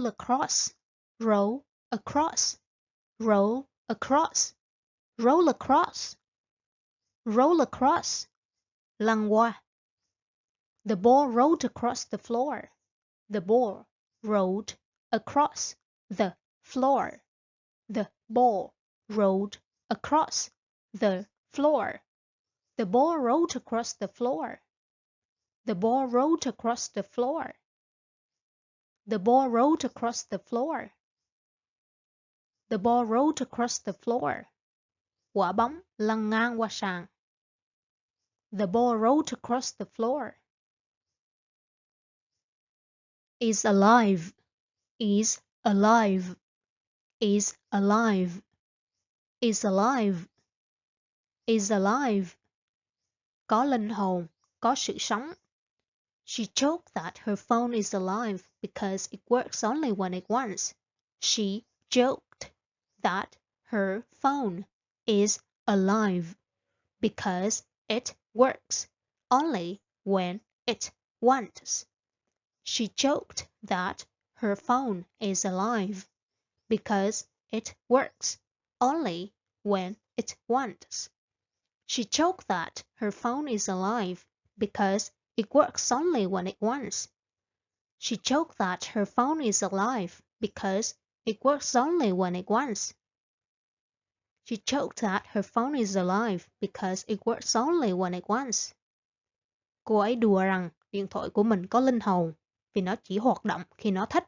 roll across, roll across, roll across, roll across, roll across, lăn qua. The ball rolled across the floor. The ball rolled across the floor. The ball rolled across the floor. The ball rolled across the floor. The ball rolled across the floor. The ball rolled across the floor. The ball rolled across the floor. Quả bóng lăn ngang qua sàn. The ball rolled across the floor. Is alive. Is alive. Is alive. Is alive. Is alive. Có linh hồn, có sự sống. She joked that her phone is alive because it works only when it wants. She joked that her phone is alive because it works only when it wants. She joked that her phone is alive because it works only when it wants. She joked that her phone is alive because it works only when it wants. She joked that her phone is alive because it works only when it wants. She joked that her phone is alive because it works only when it wants. Cô ấy đùa rằng điện thoại của mình có linh hồn vì nó chỉ hoạt động khi nó thích.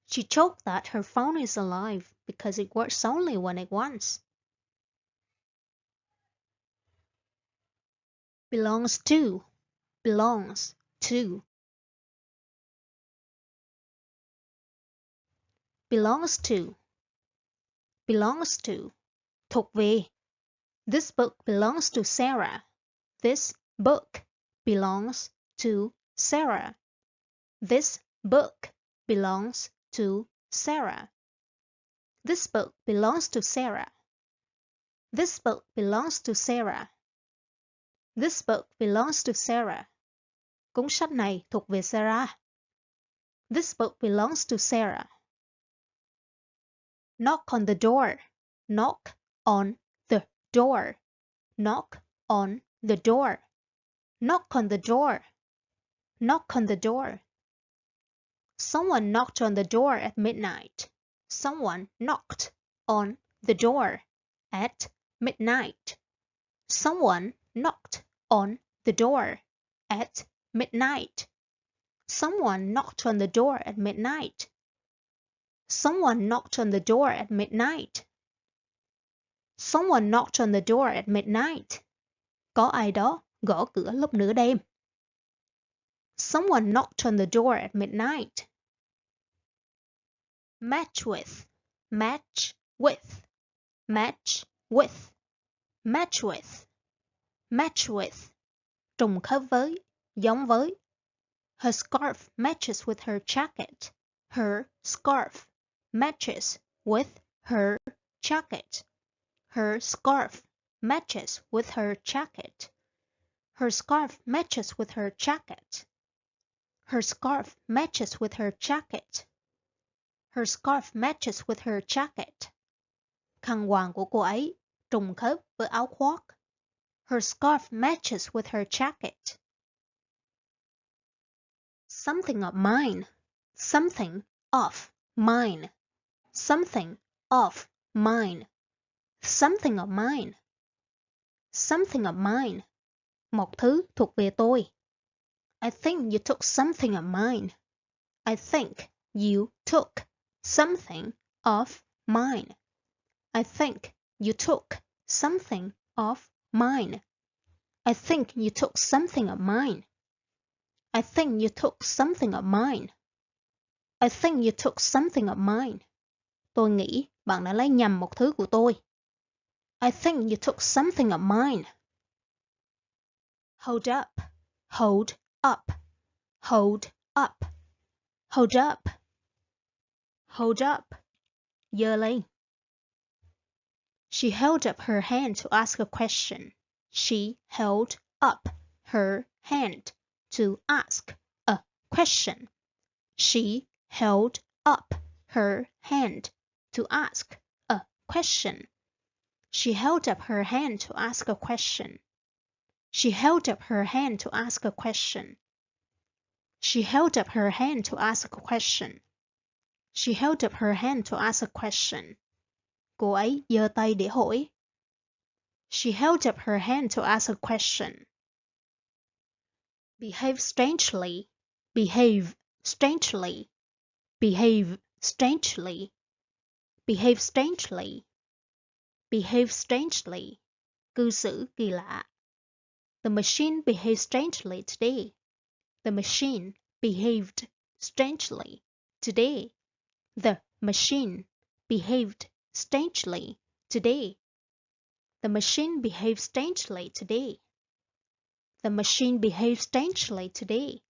She joked that her phone is alive because it works only when it wants. Belongs to. Belongs to. Belongs to. Belongs to. Thuộc về. This book belongs to Sarah. This book belongs to Sarah. This book belongs to Sarah. This book belongs to Sarah. This book belongs to Sarah. This book belongs to Sarah. Cuốn sách này thuộc về Sarah. This book belongs to Sarah. Knock on the door. Knock on the door. Knock on the door. Knock on the door. Knock on the door. Someone knocked on the door at midnight. Someone knocked on the door at midnight. Someone knocked on the door at midnight. Someone knocked on the door at midnight. Someone knocked on the door at midnight. Someone knocked on the door at midnight. Có ai đó gõ cửa lúc nửa đêm. Someone knocked on the door at midnight. Match with. Match with. Match with. Match with. Match with. Trùng khớp với, giống với. Her scarf matches with her jacket. Her scarf matches with her jacket. Her scarf matches with her jacket. Her scarf matches with her jacket. Her scarf matches with her jacket. Her scarf matches with her jacket. Khăn quàng của cô ấy trùng khớp với áo khoác. Her scarf matches with her jacket. Something of mine. Something of mine. Something of mine. Something of mine. Something of mine. Một thứ thuộc về tôi. I think you took something of mine. I think you took something of mine. I think you took something of mine. I think you took something of mine. I think you took something of mine. I think you took something of mine. Tôi nghĩ bạn đã lấy nhầm một thứ của tôi. I think you took something of mine. Hold up. Hold up. Hold up. Hold up. Hold up. Giơ lên. She held up her hand to ask a question. She held up her hand to ask a question. She held up her hand to ask a question. She held up her hand to ask a question. She held up her hand to ask a question. She held up her hand to ask a question. She held up her hand to ask a question. Cô ấy giơ tay để hỏi. She held up her hand to ask a question. Behave strangely. Behave strangely. Behave strangely. Behave strangely. Behave strangely. Cư xử kỳ lạ. The machine behaved strangely today. The machine behaved strangely today. The machine behaved strangely today. The machine behaved strangely today. The machine behaved strangely today.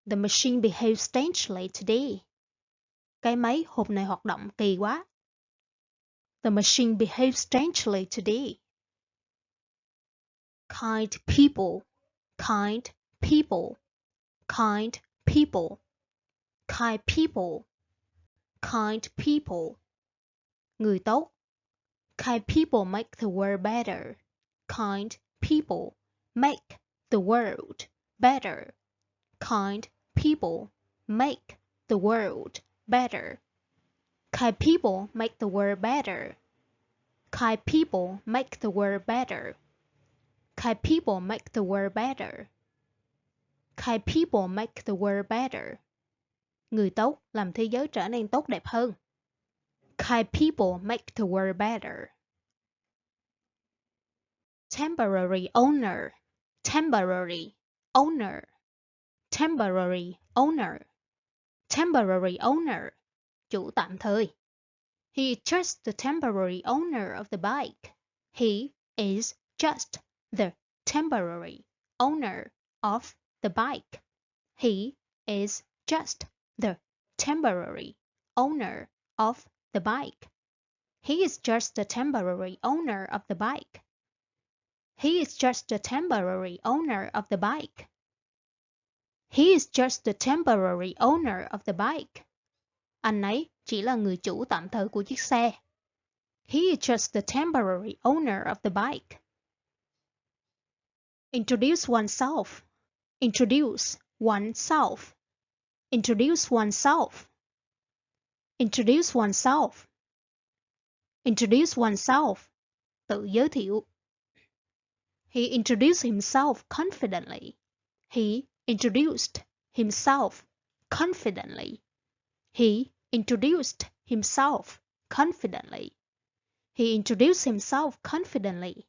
The machine behaved strangely today. Cái máy hôm nay hoạt động kỳ quá. The machine behaved strangely today. Kind people, kind people, kind people, kind people, kind people. Người tốt. Kind people make the world better. Kind people make the world better. Kind people make the world better. Kind people make the world better. Kind people make the world better. Kind people make the world better. Kind people make the world better. Người tốt làm thế giới trở nên tốt đẹp hơn. Kind people make the world better. Temporary owner. Temporary owner. Temporary owner. Temporary owner. Chủ tạm thời. He is just the temporary owner of the bike. He is just the temporary owner of the bike. He is just the temporary owner of the bike. He is just the temporary owner of the bike. He is just the temporary owner of the bike. He is just the temporary owner of the bike. Anh ấy chỉ là người chủ tạm thời của chiếc xe. He is just the temporary owner of the bike. Introduce oneself. Introduce oneself. Introduce oneself. Introduce oneself. Introduce oneself. Tự giới thiệu. He introduced himself confidently. He introduced himself confidently. He introduced himself confidently. He introduced himself confidently.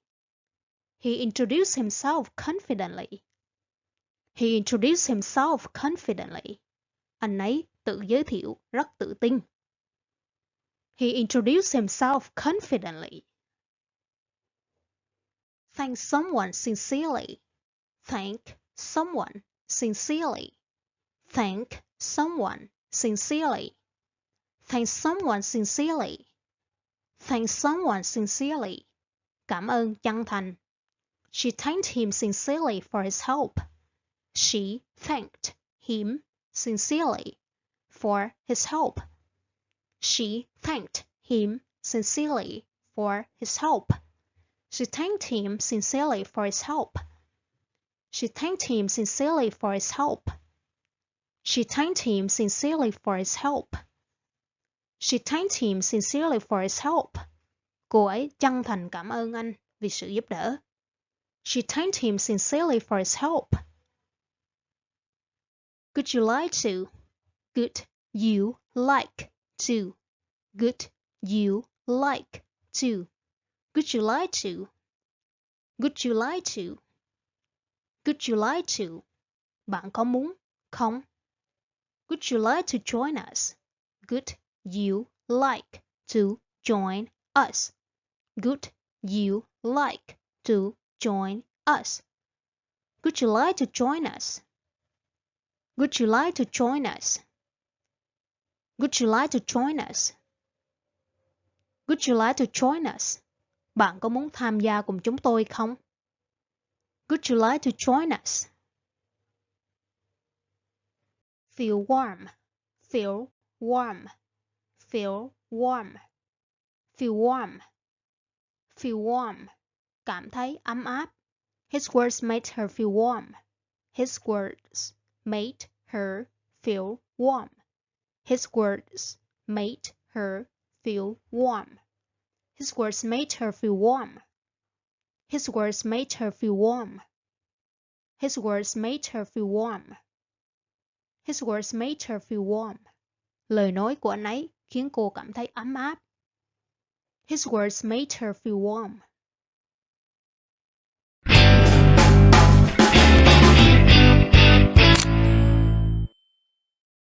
He introduced himself confidently. He introduced himself confidently. Anh ấy tự giới thiệu rất tự tin. He introduced himself confidently. Thank someone sincerely. Thank someone sincerely. Thank someone sincerely. Thank someone sincerely. Thank someone sincerely. Cảm ơn chân thành. She thanked him sincerely for his help. She thanked him sincerely for his help. She thanked him sincerely for his help. She thanked him sincerely for his help. She thanked him sincerely for his help. She thanked him sincerely for his help. She thanked him sincerely for his help. Cô ấy chân thành cảm ơn anh vì sự giúp đỡ. She thanked him sincerely for his help. Would you like to? Would you like to? Would you like to? Would you like to? Would you like to? Would you like to? Bạn có muốn không? Would you like to join us? Would you like to join us? Would you like to join us? Would you like to join us? Would you like to join us? Would you like to join us? Would you like to join us? Bạn có muốn tham gia cùng chúng tôi không? Would you like to join us? Feel warm. feel warm, feel warm, feel warm, feel warm, cảm thấy ấm áp. His words made her feel warm. His words made her feel warm. His words made her feel warm. His words made her feel warm. His words made her feel warm. His words made her feel warm. His words made her feel warm. Lời nói của anh ấy khiến cô cảm thấy ấm áp. His words made her feel warm.